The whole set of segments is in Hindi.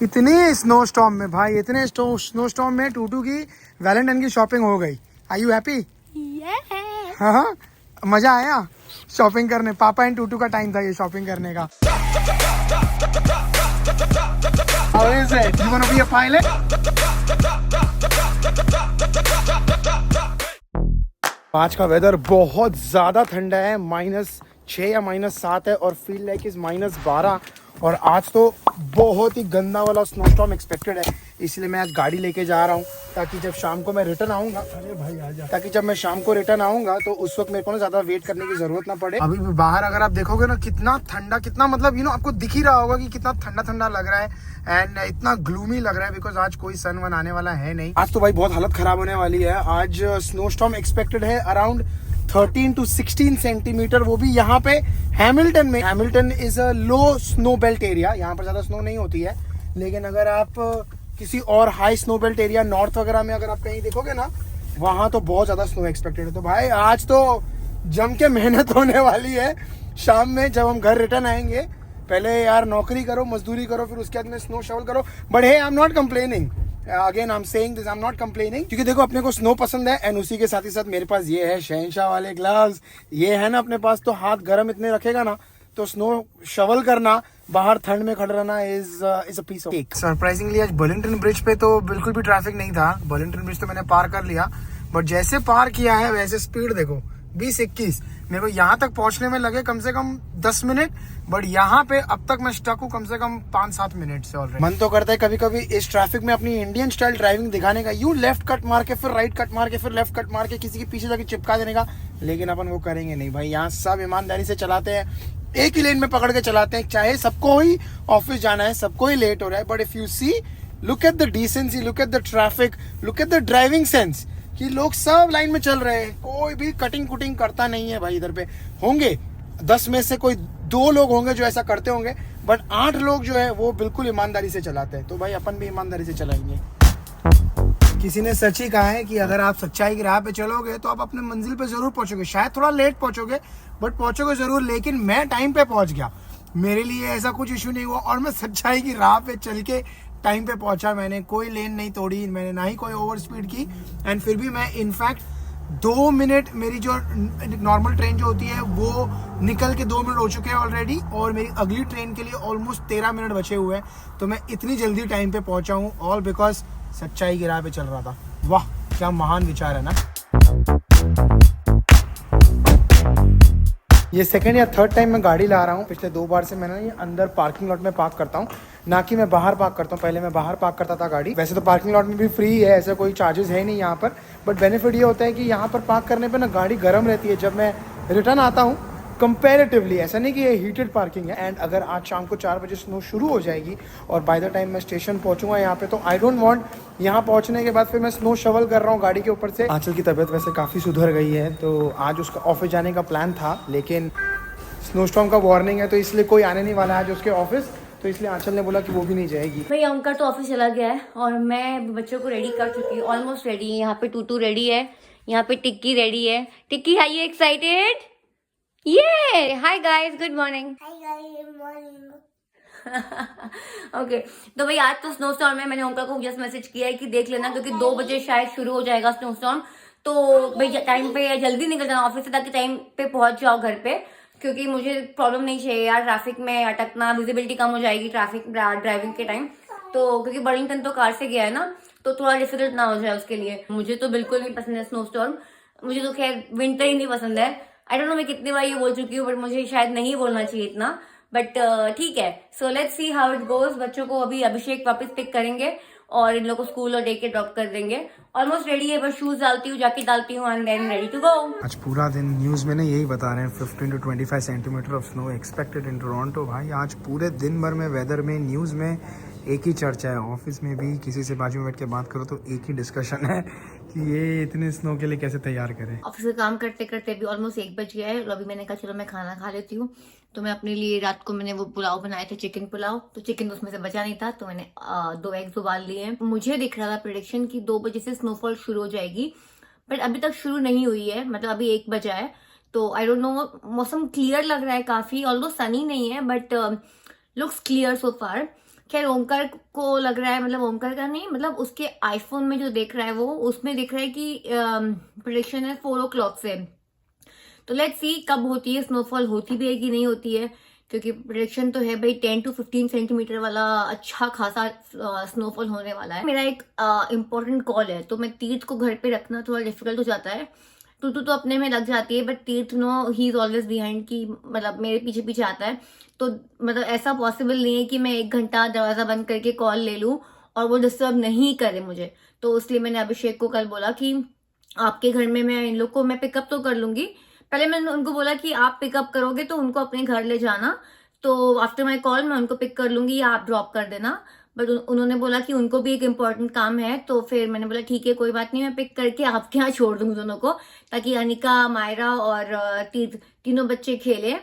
इतनी स्नो स्टॉर्म में भाई, इतने स्नो स्टॉर्म में टूटू की वैलेंटाइन की शॉपिंग हो गई। आई यू हैप्पी? हाँ हाँ, मजा आया शॉपिंग करने। पापा एंड टूटू का टाइम था ये शॉपिंग करने का। How is it? You wanna be a pilot? आज का वेदर बहुत ज्यादा ठंडा है, -6 या -7 है और फील लाइक इज -12। और आज तो बहुत ही गंदा वाला स्नोस्टॉर्म एक्सपेक्टेड है, इसलिए मैं आज गाड़ी लेके जा रहा हूँ ताकि जब शाम को मैं रिटर्न आऊंगा, अरे भाई आजा, ताकि जब मैं शाम को रिटर्न आऊंगा तो उस वक्त मेरे को ना ज्यादा वेट करने की जरूरत ना पड़े। अभी भी बाहर अगर आप देखोगे ना कितना ठंडा, कितना मतलब आपको दिख ही रहा होगा कि कितना ठंडा ठंडा लग रहा है एंड इतना ग्लूमी लग रहा है बिकॉज आज कोई सन वन आने वाला है नहीं। आज तो भाई बहुत हालत खराब होने वाली है। आज स्नोस्टॉर्म एक्सपेक्टेड है अराउंड 13 to 16 सेंटीमीटर, वो भी यहाँ पे हैमिल्टन में। Hamilton is a low snow belt area, यहाँ पर ज्यादा स्नो नहीं होती है, लेकिन अगर आप किसी और high snow belt area north वगैरह में अगर आप कहीं देखोगे ना, वहां तो बहुत ज्यादा स्नो एक्सपेक्टेड है। तो भाई आज तो जम के मेहनत होने वाली है। शाम में जब हम घर रिटर्न आएंगे, पहले यार नौकरी करो, मजदूरी करो, फिर उसके बाद में स्नो शवल करो। But hey, I am not complaining, again I am saying this, I am not complaining, क्योंकि देखो अपने को स्नो पसंद है एंड उसी के साथ ही साथ मेरे पास ये है शहनशाह वाले ग्लव्स, ये है ना अपने पास, तो हाथ गर्म इतने रखेगा ना तो स्नो शवल करना, बाहर ठंड में खड़ा रहना is a piece of cake. Surprisingly आज बर्लिंगटन ब्रिज पे तो बिल्कुल भी ट्रैफिक नहीं था। बर्लिंगटन ब्रिज तो मैंने पार कर लिया, बट जैसे पार किया है वैसे स्पीड देखो 20-21, मेरे को यहाँ तक पहुंचने में लगे कम से कम 10 मिनट, बट यहाँ पे अब तक मैं स्टक हूँ कम से कम 5-7 मिनट से ऑलरेडी। मन तो करता है कभी कभी इस ट्रैफिक में अपनी इंडियन स्टाइल ड्राइविंग दिखाने का, यू लेफ्ट कट मार के फिर राइट कट मार के फिर लेफ्ट कट मार के किसी के पीछे जाके चिपका देने का, लेकिन अपन वो करेंगे नहीं भाई। यहाँ सब ईमानदारी से चलाते हैं, एक ही लेन में पकड़ के चलाते हैं, चाहे सबको ही ऑफिस जाना है, सबको ही लेट हो रहा है, but if you see, look at the decency, look at the traffic, look at the driving sense, कि लोग सब लाइन में चल रहे हैं, कोई भी कटिंग कुटिंग करता नहीं है भाई। इधर पे होंगे 10 में से कोई 2 लोग होंगे जो ऐसा करते होंगे, बट 8 लोग जो है वो बिल्कुल ईमानदारी से चलाते हैं। तो भाई अपन भी ईमानदारी से चलाएंगे। किसी ने सच ही कहा है कि अगर आप सच्चाई की राह पे चलोगे तो आप अपने मंजिल पे जरूर पहुंचोगे, शायद थोड़ा लेट पहुंचोगे बट पहुंचोगे जरूर। लेकिन मैं टाइम पे पहुंच गया, मेरे लिए ऐसा कुछ इश्यू नहीं हुआ और मैं सच्चाई की राह पे चल के टाइम पे पहुंचा। मैंने कोई लेन नहीं तोड़ी, मैंने ना ही कोई ओवर स्पीड की, एंड फिर भी मैं इनफैक्ट 2 मिनट, मेरी जो नॉर्मल ट्रेन जो होती है वो निकल के 2 मिनट हो चुके हैं ऑलरेडी, और मेरी अगली ट्रेन के लिए ऑलमोस्ट 13 मिनट बचे हुए हैं। तो मैं इतनी जल्दी टाइम पे पहुंचा हूँ, ऑल बिकॉज सच्चाई की राह पे चल रहा था। वाह क्या महान विचार है ना। ये सेकंड या थर्ड टाइम मैं गाड़ी ला रहा हूँ। पिछले 2 बार से मैंने ये अंदर पार्किंग लॉट में पार्क करता हूँ, ना कि मैं बाहर पार्क करता हूँ। पहले मैं बाहर पार्क करता था गाड़ी। वैसे तो पार्किंग लॉट में भी फ्री है, ऐसा कोई चार्जेस है नहीं यहाँ पर, बट बेनिफिट ये होता है कि यहाँ पर पार्क करने पे ना गाड़ी गर्म रहती है जब मैं रिटर्न आता हूँ कंपैरेटिवली। ऐसा नहीं कि ये हीटेड पार्किंग है। एंड अगर आज शाम को 4 बजे स्नो शुरू हो जाएगी और बाय द टाइम मैं स्टेशन पहुंचूंगा यहाँ पे, तो आई डोंट वांट यहाँ पहुंचने के बाद फिर मैं स्नो शवल कर रहा हूँ गाड़ी के ऊपर से। आंचल की तबीयत वैसे काफ़ी सुधर गई है, तो आज उसका ऑफिस जाने का प्लान था, लेकिन स्नोस्टॉर्म का वार्निंग है तो इसलिए कोई आने नहीं वाला है आज उसके ऑफिस, तो इसलिए आंचल ने बोला कि वो भी नहीं जाएगी। भाई अंकल तो ऑफिस चला गया है और मैं बच्चों को रेडी कर चुकी हूँ, ऑलमोस्ट रेडी है। यहाँ पे टूटू रेडी है, यहाँ पे टिक्की रेडी है। टिक्की, आर यू एक्साइटेड? ये hi guys, good morning. Hi guys, good morning. Okay तो भाई आज तो स्नो स्टॉर्म है। मैंने अंकल को जस्ट मैसेज किया है कि देख लेना, क्योंकि 2 बजे शायद शुरू हो जाएगा स्नो स्टॉर्म। तो भाई टाइम पे जल्दी निकल जाना ऑफिस से, ताकि टाइम पे पहुंच जाओ घर पे, क्योंकि मुझे प्रॉब्लम नहीं चाहिए यार ट्रैफिक में अटकना। विजिबिलिटी कम हो जाएगी ट्रैफिक ड्राइविंग के टाइम, तो क्योंकि बर्लिंगटन तो कार से गया है ना, तो थोड़ा डिफिकल्ट ना हो जाए उसके लिए। मुझे तो बिल्कुल नहीं पसंद है स्नो स्टॉर्म, मुझे तो खैर विंटर ही नहीं पसंद है। आई डोंट नो मैं कितनी बार ये बोल चुकी हूँ, बट मुझे शायद नहीं बोलना चाहिए इतना, बट ठीक है। So let's see how it goes. बच्चों को अभी अभिषेक वापस पिक करेंगे और इन लोगों को स्कूल और डे के ड्रॉप कर देंगे। ऑलमोस्ट रेडी है, बस शूज डालती हूँ, जैकेट डालती हूँ and then ready to go. आज पूरा दिन न्यूज़ में ना यही बता रहे हैं 15 to 25 centimetre of snow expected in Toronto. भाई आज पूरे दिन भर में वेदर में न्यूज़ में एक ही चर्चा है, ऑफिस में भी किसी से बाजू में बैठ के बात करो तो एक ही डिस्कशन है कि ये इतने स्नो के लिए कैसे तैयार करें। ऑफिस का काम करते करते भी ऑलमोस्ट 1 बज गया है और अभी मैंने कहा चलो मैं खाना खा लेती हूँ। तो मैं अपने लिए रात को मैंने वो पुलाव बनाए थे, चिकन पुलाव, तो चिकन उसमें से बचा नहीं था, तो मैंने 2 एग्स उबाल लिए हैं। मुझे दिख रहा था प्रेडिक्शन की 2 बजे से स्नोफॉल शुरू हो जाएगी, बट अभी तक शुरू नहीं हुई है, मतलब अभी 1 बजा है। तो आई डोंट नो, मौसम क्लियर लग रहा है काफी, ऑल्दो सनी नहीं है बट लुक्स क्लियर सो फार। खैर ओमकार को लग रहा है, मतलब ओमकार का नहीं, मतलब उसके आईफोन में जो देख रहा है वो, उसमें दिख रहा है कि प्रेडिक्शन है 4 o'clock से। तो लेट्स सी कब होती है स्नोफॉल, होती भी है कि नहीं होती है, क्योंकि प्रेडिक्शन तो है भाई 10 to 15 सेंटीमीटर वाला अच्छा खासा स्नोफॉल होने वाला है। मेरा एक इम्पोर्टेंट कॉल है, तो मैं तीर्थ को घर पे रखना थोड़ा डिफिकल्ट हो जाता है। टू तो अपने में लग जाती है, but Tirth no he is always behind, की मतलब मेरे पीछे पीछे आता है। तो मतलब ऐसा पॉसिबल नहीं है कि मैं 1 घंटा दरवाजा बंद करके कॉल ले लूं और वो डिस्टर्ब नहीं करे मुझे। तो इसलिए मैंने अभिषेक को कल बोला कि आपके घर में मैं इन लोग को मैं पिकअप तो कर लूंगी। पहले मैंने उनको बोला कि आप पिकअप करोगे तो उनको अपने घर ले जाना, तो आफ्टर माई कॉल मैं उनको पिक कर लूंगी या आप ड्रॉप कर देना। बट उन्होंने बोला कि उनको भी एक इम्पोर्टेंट काम है, तो फिर मैंने बोला ठीक है कोई बात नहीं, मैं पिक करके आपके यहाँ छोड़ दूंगी दोनों को, ताकि अनिका, मायरा और तीनों बच्चे खेले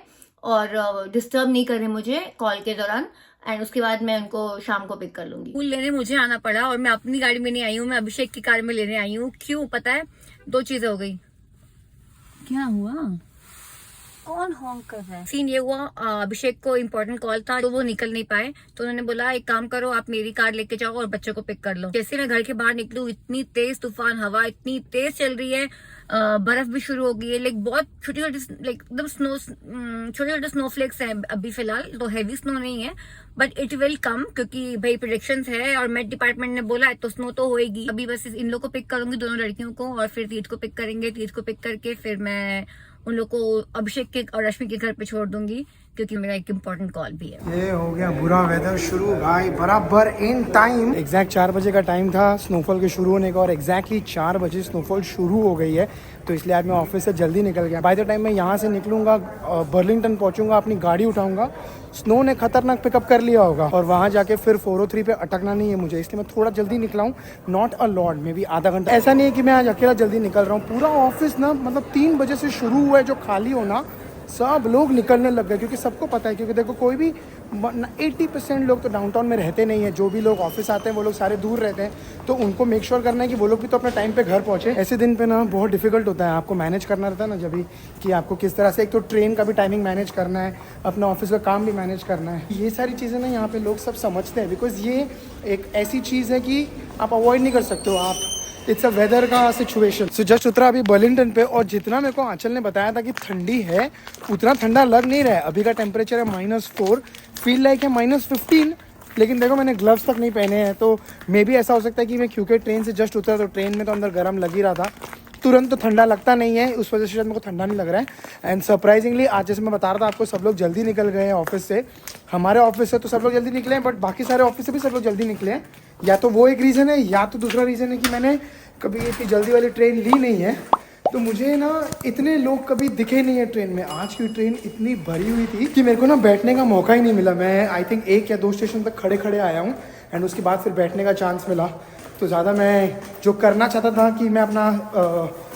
और डिस्टर्ब नहीं करें मुझे कॉल के दौरान। एंड उसके बाद मैं उनको शाम को पिक कर लूंगी। स्कूल लेने मुझे आना पड़ा और मैं अपनी गाड़ी में नहीं आई हूँ, मैं अभिषेक की कार में लेने आई हूँ। क्यों पता है? 2 चीजें हो गई। क्या हुआ? कौन हॉन्क कर रहा है? सीन ये हुआ, अभिषेक को इम्पोर्टेंट कॉल था तो वो निकल नहीं पाए, तो उन्होंने बोला एक काम करो, आप मेरी कार लेके जाओ और बच्चों को पिक कर लो। जैसे मैं घर के बाहर निकलूं, इतनी तेज तूफान हवा इतनी तेज चल रही है, बर्फ भी शुरू हो गई है। लाइक बहुत छोटी छोटी, लाइक एकदम छोटे छोटे स्नोफ्लेक्स हैं अभी फिलहाल, तो हैवी स्नो नहीं है, बट इट विल कम, क्योंकि भाई प्रेडिक्शंस है और मेट डिपार्टमेंट ने बोला है तो स्नो तो होएगी। अभी बस इन लोग को पिक करूंगी, दोनों लड़कियों को, और फिर तीर्थ को पिक करेंगे। तीर्थ को पिक करके फिर मैं उन लोग को अभिषेक के और रश्मि के घर पे छोड़ दूंगी, क्योंकि मेरा एक इम्पोर्टेंट कॉल भी है। ये हो गया बुरा वेदर शुरू भाई, बराबर इन टाइम। एग्जैक्ट 4 बजे का टाइम था स्नोफॉल के शुरू होने का, और एग्जैक्टली 4 बजे स्नोफॉल शुरू हो गई है। तो इसलिए आज मैं ऑफिस से जल्दी निकल गया। बाय द टाइम मैं यहाँ से निकलूंगा, बर्लिंगटन पहुंचूंगा, अपनी गाड़ी उठाऊंगा, स्नो ने खतरनाक पिकअप कर लिया होगा, और वहाँ जाके फिर 403 पे अटकना नहीं है मुझे, इसलिए मैं थोड़ा जल्दी निकला हूँ। Not a lot, may be आधा घंटा। ऐसा नहीं है कि मैं आज अकेला जल्दी निकल रहा हूँ। पूरा ऑफिस ना मतलब 3 बजे से शुरू हुआ है, जो खाली होना सब लोग निकलने लग गए, क्योंकि सबको पता है, क्योंकि देखो कोई भी 80% लोग तो डाउनटाउन में रहते नहीं है। जो भी लोग ऑफिस आते हैं वो लोग सारे दूर रहते हैं, तो उनको मेक श्योर करना है कि वो लोग भी तो अपने टाइम पे घर पहुंचे। ऐसे दिन पे ना बहुत डिफिकल्ट होता है, आपको मैनेज करना रहता है ना जब भी, कि आपको किस तरह से, एक तो ट्रेन का भी टाइमिंग मैनेज करना है, अपना ऑफिस का काम भी मैनेज करना है। ये सारी चीज़ें ना यहाँ पे लोग सब समझते हैं, बिकॉज ये एक ऐसी चीज़ है कि आप अवॉइड नहीं कर सकते हो। आप इट्स अ वेदर का सिचुएशन। सो जस्ट उतरा अभी बर्लिंगटन पे, और जितना मेरे को आंचल ने बताया था कि ठंडी है, उतना ठंडा लग नहीं रहा है। अभी का टेम्परेचर है -4, फील लाइक है -15, लेकिन देखो मैंने ग्लव्स तक नहीं पहने हैं, तो मे बी ऐसा हो सकता है कि मैं, क्योंकि ट्रेन से जस्ट उतरा तो ट्रेन में तो अंदर गर्म लग ही रहा था, तुरंत तो ठंडा लगता नहीं है, उस वजह से शायद मेरे को ठंडा नहीं लग रहा है। एंड सरप्राइजिंगली आज जैसे मैं बता रहा था आपको, सब लोग जल्दी निकल गए हैं ऑफिस से। हमारे ऑफिस से तो सब लोग जल्दी निकले हैं, बट बाकी सारे ऑफिस से भी सब लोग जल्दी निकले हैं। या तो वो एक रीज़न है, या तो दूसरा रीज़न है कि मैंने कभी इतनी जल्दी वाली ट्रेन ली नहीं है, तो मुझे ना इतने लोग कभी दिखे नहीं है ट्रेन में। आज की ट्रेन इतनी भरी हुई थी कि मेरे को ना बैठने का मौका ही नहीं मिला। मैं आई थिंक 1 या 2 स्टेशन तक खड़े खड़े आया हूँ, एंड उसके बाद फिर बैठने का चांस मिला। तो ज़्यादा मैं जो करना चाहता था कि मैं अपना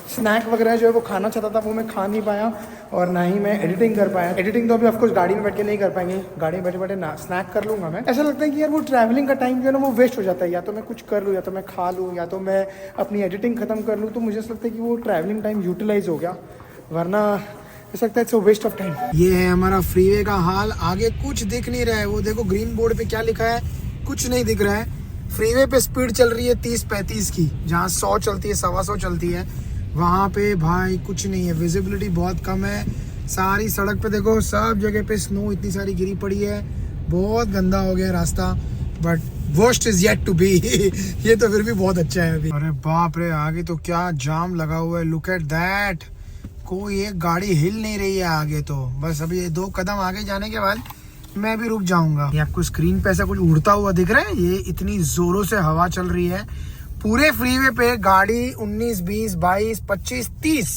स्नैक वगैरह जो है वो खाना चाहता था, वो मैं खा नहीं पाया, और ना ही मैं एडिटिंग कर पाया। एडिटिंग तो अभी ऑफकोर्स गाड़ी में बैठ के नहीं कर पाएंगे, गाड़ी में बैठे बैठे ना स्नैक कर लूँगा मैं। ऐसा लगता है कि यार वो ट्रैवलिंग का टाइम जो है ना वो वेस्ट हो जाता है। या तो मैं कुछ कर लूँ, या तो मैं खा लूँ, या तो मैं अपनी एडिटिंग खत्म कर लूँ, तो मुझे ऐसा लगता है कि वो ट्रैवलिंग टाइम यूटिलाइज हो गया, वरना ऐसा लगता है it's a waste of time. ये है हमारा फ्रीवे का हाल, आगे कुछ दिख नहीं रहा है। वो देखो ग्रीन बोर्ड पे क्या लिखा है, कुछ नहीं दिख रहा है। फ्रीवे पे स्पीड चल रही है 30-35 की, जहाँ 100 चलती है, 125 चलती है, वहाँ पे भाई कुछ नहीं है। विजिबिलिटी बहुत कम है। सारी सड़क पे देखो, सब जगह पे स्नो इतनी सारी गिरी पड़ी है, बहुत गंदा हो गया रास्ता, but worst is yet to be. ये तो फिर भी बहुत अच्छा है अभी। अरे बाप रे, आगे तो क्या जाम लगा हुआ है, लुक एट दैट। कोई एक गाड़ी हिल नहीं रही है आगे, तो बस अभी 2 कदम आगे जाने के बाद मैं भी रुक जाऊंगा। ये आपको स्क्रीन पे ऐसा कुछ उड़ता हुआ दिख रहा है, ये इतनी जोरों से हवा चल रही है। पूरे फ्रीवे पे गाड़ी 19, 20, 22, 25,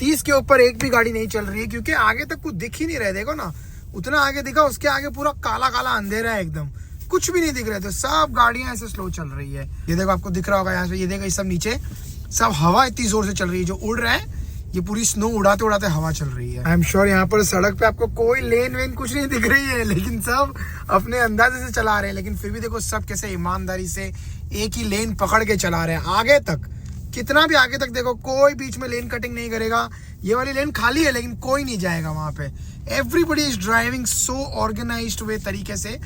30 के ऊपर एक भी गाड़ी नहीं चल रही है, क्योंकि आगे तक कुछ दिख ही नहीं रहा। देखो ना, उतना आगे दिखा, उसके आगे पूरा काला काला अंधेरा है, एकदम कुछ भी नहीं दिख रहा है। तो सब गाड़ियां ऐसे स्लो चल रही है। ये देखो, आपको दिख रहा होगा यहाँ से, ये देखो, सब नीचे सब हवा इतनी जोर से चल रही है, जो उड़ रहा है ये पूरी स्नो उड़ाते उड़ाते हवा चल रही है। आई एम श्योर यहाँ पर सड़क पे आपको कोई लेन वेन कुछ नहीं दिख रही है, लेकिन सब अपने अंदाजे से चला रहे हैं। लेकिन फिर भी देखो, सब कैसे ईमानदारी से एक ही लेन पकड़ के चला रहे हैं आगे तक। कितना भी आगे तक देखो, कोई बीच में लेन कटिंग नहीं करेगा। ये वाली लेन खाली है, लेकिन कोई नहीं जाएगा वहां पे। Everybody is driving so organized way तरीके से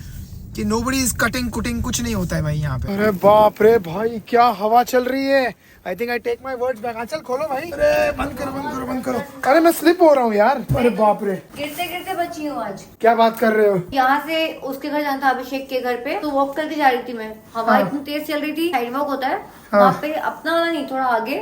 कि नोबडी इज कटिंग कुटिंग, कुछ नहीं होता है भाई यहाँ पे। अरे बाप रे भाई क्या हवा चल रही है। I think I take my words back. आंचल खोलो भाई। अरे बंद करो बंद करो बंद करो। अरे मैं स्लिप हो रहा हूँ यार। अरे बाप रे, गिरते गिरते बची हूँ आज। क्या बात कर रहे हो। यहाँ से उसके घर जाना था, अभिषेक के घर पे, तो वॉक करके जा रही थी मैं। हवा इतनी तेज चल रही थी, साइड वॉक होता है वहाँ पे, अपना वाला नहीं, थोड़ा आगे,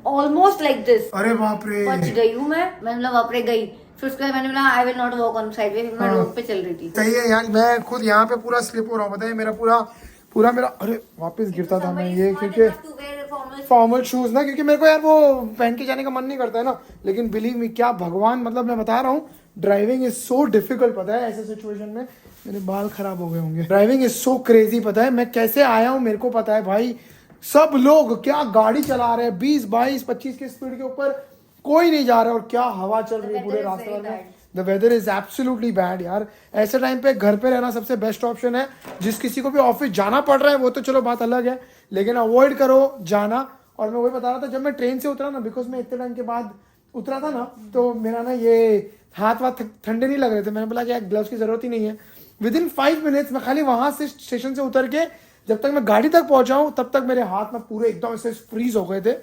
ऑलमोस्ट लाइक दिस। अरे बाप रे, बच गई हूँ मैं मतलब वहाँ पे गई। फिर उसके बाद मैंने बोला I will not walk on side way, मैं रोड पे चल रही थी। सही है यार, मैं खुद यहाँ पे पूरा स्लिप हो रहा हूँ, बताइए मेरा पूरा मेरा, अरे वापस गिरता था मैं ये, क्योंकि फॉर्मल शूज ना, क्योंकि मेरे को यार वो पहन के जाने का मन नहीं करता है ना। लेकिन बिलीव मी, क्या भगवान, मतलब मैं बता रहा हूँ, ड्राइविंग इज सो डिफिकल्ट, पता है ऐसे सिचुएशन में मेरे बाल खराब हो गए होंगे। ड्राइविंग इज सो क्रेजी, पता है मैं कैसे आया हूँ, मेरे को पता है भाई। सब लोग क्या गाड़ी चला रहे हैं 20, 22, 25 की स्पीड के ऊपर, कोई नहीं जा रहा है, और क्या हवा चल रही है पूरे रास्ते में। The weather is absolutely bad यार। ऐसे टाइम पे घर पे रहना सबसे बेस्ट ऑप्शन है। जिस किसी को भी ऑफिस जाना पड़ रहा है वो तो चलो बात अलग है, लेकिन अवॉइड करो जाना। और मैं वही बता रहा था, जब मैं ट्रेन से उतरा ना, बिकॉज मैं इतने टाइम के बाद उतरा था ना, तो मेरा ना ये हाथ वाथ ठंडे नहीं लग रहे थे। मैंने बोला कि ग्लव्स की जरूरत ही नहीं है। विद इन 5 मिनट्स मैं खाली वहां से स्टेशन से उतर के जब तक मैं गाड़ी तक पहुंचा हूं, तब तक मेरे हाथ में पूरे एकदम ऐसे फ्रीज हो गए थे।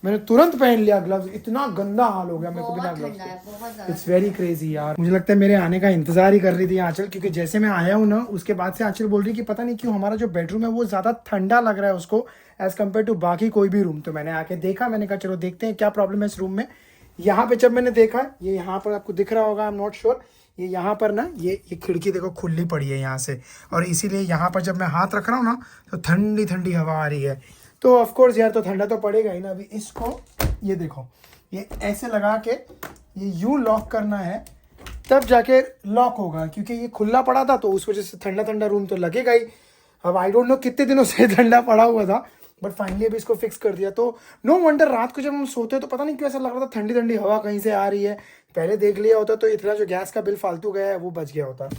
मैंने तुरंत पहन लिया ग्लव्स, इतना गंदा हाल हो गया मेरे को बिना ग्लव्स के। इट्स वेरी क्रेजी यार। मुझे लगता है मेरे आने का इंतजार ही कर रही थी आंचल, क्योंकि जैसे मैं आया हूँ ना, उसके बाद से आंचल बोल रही कि पता नहीं क्यों हमारा जो बेडरूम है वो ज्यादा ठंडा लग रहा है उसको एज कम्पेयर टू बाकी कोई भी रूम। तो मैंने आके देखा, मैंने कहा चलो देखते हैं क्या प्रॉब्लम है इस रूम में। यहाँ पे जब मैंने देखा, ये यहाँ पर आपको दिख रहा होगा, आई एम नॉट श्योर, ये यहाँ पर ना ये खिड़की देखो खुली पड़ी है यहाँ से, और इसीलिए यहाँ पर जब मैं हाथ रख रहा हूँ ना तो ठंडी ठंडी हवा आ रही है। तो ऑफ कोर्स यार, तो ठंडा तो पड़ेगा ही ना। अभी इसको ये देखो, ये ऐसे लगा के ये यूं लॉक करना है, तब जाके लॉक होगा, क्योंकि ये खुला पड़ा था तो उस वजह से ठंडा ठंडा रूम तो लगेगा ही। अब आई डोंट नो कितने दिनों से ठंडा पड़ा हुआ था, बट फाइनली अभी इसको फिक्स कर दिया। तो नो वंडर रात को जब हम सोते हैं तो पता नहीं क्यों ऐसा लग रहा था ठंडी ठंडी हवा कहीं से आ रही है। पहले देख लिया होता तो इतना जो गैस का बिल फालतू गया है वो बच गया होता।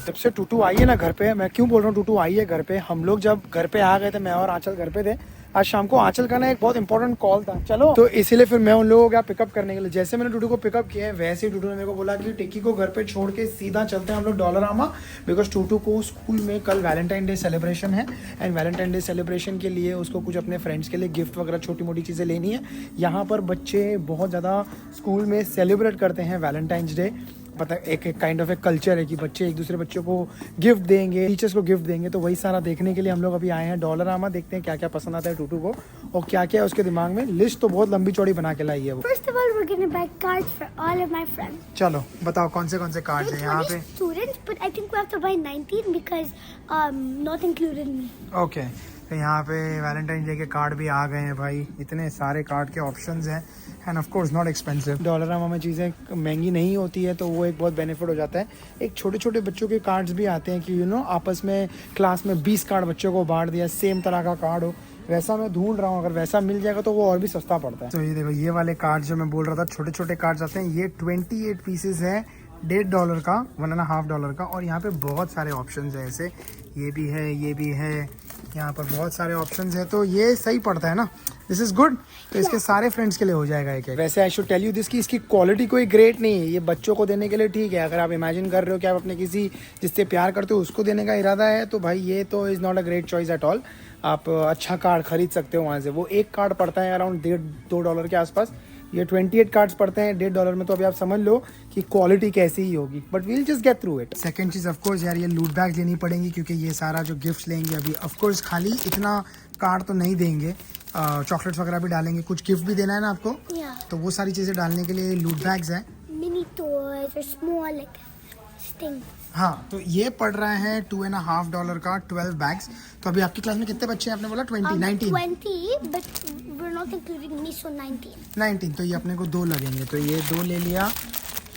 जब से टूटू आई है ना घर पे, मैं क्यों बोल रहा हूँ टूटू आई है घर पे, हम लोग जब घर पे आ गए थे, मैं और आंचल घर पे थे। आज शाम को आंचल का ना एक बहुत इंपॉर्टेंट कॉल था, चलो तो इसीलिए फिर मैं उन लोगों को गया पिकअप करने के लिए। जैसे मैंने टूटू को पिकअप किया है, वैसे ही टूटू ने मेरे को बोला कि टिक्की को घर पे छोड़ के सीधा चलते हैं हम लोग डॉलरामा, बिकॉज टूटू को स्कूल में कल वैलेंटाइन डे सेलिब्रेशन है, एंड वैलेंटाइन डे सेलिब्रेशन के लिए उसको कुछ अपने फ्रेंड्स के लिए गिफ्ट वगैरह छोटी मोटी चीज़ें लेनी है। यहाँ पर बच्चे बहुत ज़्यादा स्कूल में सेलिब्रेट करते हैं वैलेंटाइंस डे, पता एक काइंड ऑफ एक कल्चर है कि बच्चे एक दूसरे बच्चों को गिफ्ट देंगे, टीचर्स को गिफ्ट देंगे। तो वही सारा देखने के लिए हम लोग अभी आए हैं डॉलरामा। देखते हैं क्या क्या पसंद आता है टूटू को और क्या क्या है उसके दिमाग में। लिस्ट तो बहुत लंबी चौड़ी बना के लाई है वो। First of all, we're gonna buy cards for all of my friends. चलो बताओ कौन से कार्ड हैं यहाँ पे। Students, but I think we have to buy 19 because not included me. Okay, तो यहाँ पे वैलेंटाइन डे के कार्ड भी आ गए हैं भाई। इतने सारे कार्ड के ऑप्शंस हैं, end of course not expensive. Dollarama में चीज़ें महंगी नहीं होती है तो वो एक बहुत बेनिफिट हो जाता है। एक छोटे छोटे बच्चों के कार्ड्स भी आते हैं कि आपस में क्लास में 20 कार्ड बच्चों को बांट दिया, सेम तरह का कार्ड हो, वैसा मैं ढूंढ रहा हूँ। अगर वैसा मिल जाएगा तो वो और भी सस्ता पड़ता है। तो ये देखो, ये वाले कार्ड जो मैं बोल रहा था, छोटे छोटे कार्ड्स आते हैं, ये 28 पीसेज है, $1.5 का, $1.5 का। और यहाँ पे बहुत सारे ऑप्शंस हैं, ऐसे ये भी है, ये भी है, यहाँ पर बहुत सारे ऑप्शंस है। तो ये सही पड़ता है ना, दिस इज गुड। तो इसके सारे फ्रेंड्स के लिए हो जाएगा एक। वैसे I should tell you this कि इसकी क्वालिटी कोई ग्रेट नहीं है, ये बच्चों को देने के लिए ठीक है। अगर आप इमेजिन कर रहे हो कि आप अपने किसी जिससे प्यार करते हो उसको देने का इरादा है, तो भाई ये तो is not a great choice at all. आप अच्छा कार्ड खरीद सकते हो वहाँ से। वो एक कार्ड पड़ता है अराउंड $1.5-2 के आसपास, ये 28 कार्ड्स पड़ते हैं $1.5 में। तो अभी आप समझ लो कि क्वालिटी कैसी ही होगी, but we'll just get through it. Second चीज़ ऑफकोर्स यार, ये लूट बैग लेनी पड़ेंगी, क्योंकि ये सारा जो गिफ्ट लेंगे अभी, ऑफकोर्स खाली इतना कार्ड तो नहीं देंगे, चॉकलेट्स वगैरह भी डालेंगे, कुछ गिफ्ट भी देना है ना आपको। तो वो सारी चीज़ें डालने के लिए लूट बैग्स हैं, Mini toys or small like things. हाँ। तो ये पड़ रहा है $2.5 का 12 बैग्स। तो अभी आपकी क्लास में कितने बच्चे हैं आपने बोला? 19, 20, but we're not including me, so 19. तो ये अपने को 2 लगेंगे, तो ये 2 ले लिया।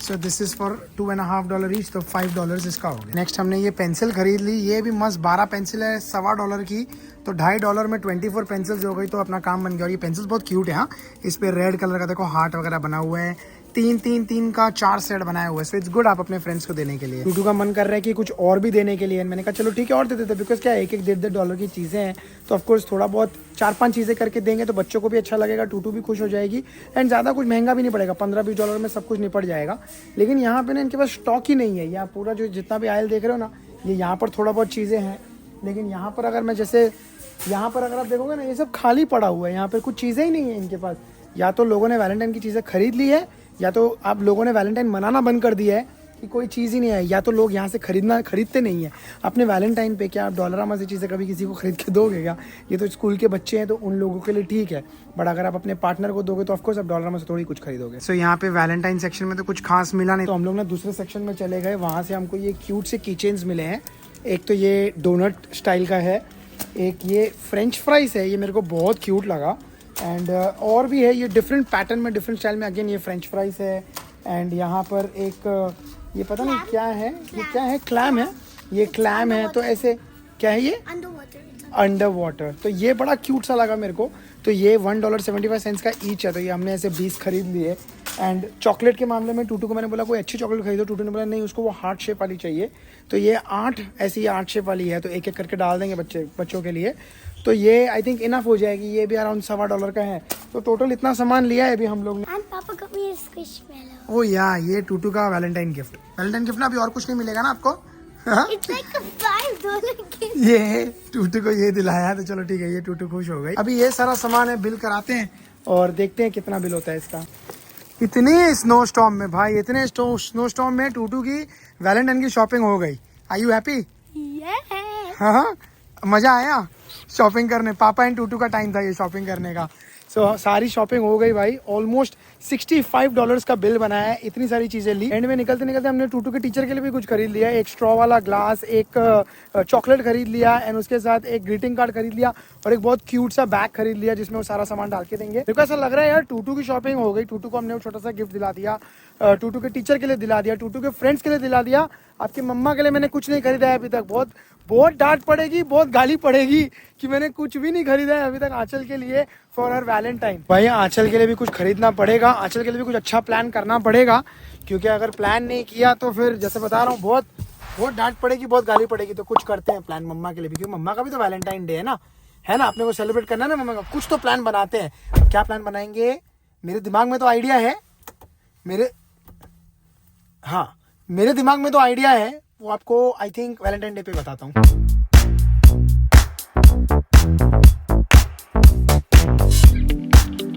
So this is for $2.5 each, तो $5 इसका हो गया। नेक्स्ट हमने ये पेंसिल खरीद ली, ये भी मस्त 12 पेंसिल है, $1.25 की, तो $2.5 में 24 पेंसिल्स हो गई, तो अपना काम बन गया। और ये पेंसिल्स बहुत क्यूट है, हाँ। इस पे रेड कलर का देखो हार्ट वगैरह बना हुआ है, 3 का 4 सेट बनाया हुआ है। सो इट्स गुड आप अपने फ्रेंड्स को देने के लिए। टूटू का मन कर रहा है कि कुछ और भी देने के लिए, मैंने कहा चलो ठीक है और दे देते, बिकॉज क्या $1-1.5 की चीज़ें हैं, तो ऑफकोर्स थोड़ा बहुत 4-5 चीज़ें करके देंगे तो बच्चों को भी अच्छा लगेगा, टूटू भी खुश हो जाएगी, एंड ज़्यादा कुछ महंगा भी नहीं पड़ेगा, $15-20 में सब कुछ निपट जाएगा। लेकिन यहाँ पे ना इनके पास स्टॉक ही नहीं है। यहाँ पूरा जो जितना भी आयल देख रहे हो ना, ये यहाँ पर थोड़ा बहुत चीज़ें हैं, लेकिन यहाँ पर अगर मैं जैसे यहाँ पर अगर आप देखोगे ना, ये सब खाली पड़ा हुआ है, यहाँ पर कुछ चीज़ें ही नहीं है इनके पास। या तो लोगों ने वैलेंटाइन की चीज़ें खरीद ली है, या तो आप लोगों ने वैलेंटाइन मनाना बंद कर दिया है कि कोई चीज़ ही नहीं है, या तो लोग यहाँ से खरीदते नहीं है अपने वैलेंटाइन पे। क्या आप डॉलरामा से चीज़ें कभी किसी को खरीद के दोगे क्या? ये तो स्कूल के बच्चे हैं तो उन लोगों के लिए ठीक है, बट अगर आप अपने पार्टनर को दोगे तो ऑफकोर्स आप डॉलरामा से थोड़ी कुछ खरीदोगे। सो यहाँ पे वैलेंटाइन सेक्शन में तो कुछ खास मिला नहीं, तो हम लोग ना दूसरे सेक्शन में चले गए। वहाँ से हमको ये क्यूट से की चेन्स मिले हैं। एक तो ये डोनट स्टाइल का है, एक ये फ्रेंच फ्राइज है, ये मेरे को बहुत क्यूट लगा। एंड और भी है ये डिफरेंट पैटर्न में, डिफरेंट स्टाइल में। अगेन ये फ्रेंच फ्राइज है। एंड यहाँ पर एक ये पता नहीं क्या है, ये क्या है, क्लैम है, ये क्लैम है। तो ऐसे क्या है ये, अंडर वाटर। तो ये बड़ा क्यूट सा लगा मेरे को। तो ये $1.75 का ईच है, तो ये हमने ऐसे 20 खरीद लिए। एंड चॉकलेट के मामले में टूटू को मैंने बोला कोई अच्छी चॉकलेट खरीदो, टूटू ने बोला नहीं उसको वो हार्ट शेप वाली चाहिए। तो ये 8 ऐसी हार्ट शेप वाली है, तो एक एक करके डाल देंगे बच्चों के लिए। तो ये आई थिंक इनफ हो जाएगी। ये भी अराउंड $1.25 का है। तो टोटल इतना सामान लिया है अभी हम लोग ने। And Papa got me a squishmallow. ओ या, ये टूटू का वैलेंटाइन गिफ्ट ना, अभी और कुछ नहीं मिलेगा ना आपको? हाँ? It's like a $5 gift. ये टूटू को ये दिलाया, तो चलो ठीक है, ये टूटू खुश हो गई। अभी ये सारा सामान है, बिल कराते हैं और देखते हैं कितना बिल होता है इसका। इतने स्नो स्टॉर्म में भाई, इतने स्नो स्टॉर्म में टूटू की वैलेंटाइन की शॉपिंग हो गई। Are you happy? Yeah. हाँ, मजा आया शॉपिंग करने। पापा एंड टूटू का टाइम था ये शॉपिंग करने का। सो सारी शॉपिंग हो गई भाई। ऑलमोस्ट $65 का बिल बनाया है, इतनी सारी चीजें ली। एंड में निकलते निकलते हमने टूटू के टीचर के लिए भी कुछ खरीद लिया। एक स्ट्रॉ वाला ग्लास, एक चॉकलेट खरीद लिया, एंड उसके साथ एक ग्रीटिंग कार्ड खरीद लिया, और एक बहुत क्यूट सा बैग खरीद लिया जिसमें वो सारा सामान डाल के देंगे। मेरे को ऐसा लग रहा है यार टूटू की शॉपिंग हो गई। टूटू को हमने वो छोटा सा गिफ्ट दिला दिया, टूटू के टीचर के लिए दिला दिया, टूटू के फ्रेंड्स के लिए दिला दिया। आपकी मम्मा के लिए मैंने कुछ नहीं खरीदा है अभी तक। बहुत डांट पड़ेगी, बहुत गाली पड़ेगी कि मैंने कुछ भी नहीं खरीदा है अभी तक आंचल के लिए फॉर हर वैलेंटाइन। भाई आंचल के लिए भी कुछ खरीदना पड़ेगा, आंचल के लिए भी कुछ अच्छा प्लान करना पड़ेगा, क्योंकि अगर प्लान नहीं किया तो फिर जैसे बता रहा हूँ बहुत डांट पड़ेगी, बहुत गाली पड़ेगी। तो कुछ करते हैं प्लान मम्मा के लिए भी, क्योंकि मम्मा का भी तो वैलेंटाइन डे है ना, अपने को सेलिब्रेट करना है ना मम्मा का। कुछ तो प्लान बनाते हैं। क्या प्लान बनाएंगे? मेरे दिमाग में तो आइडिया है, मेरे दिमाग में तो आइडिया है, वो आपको आई थिंक वैलेंटाइन डे पे बताता हूँ।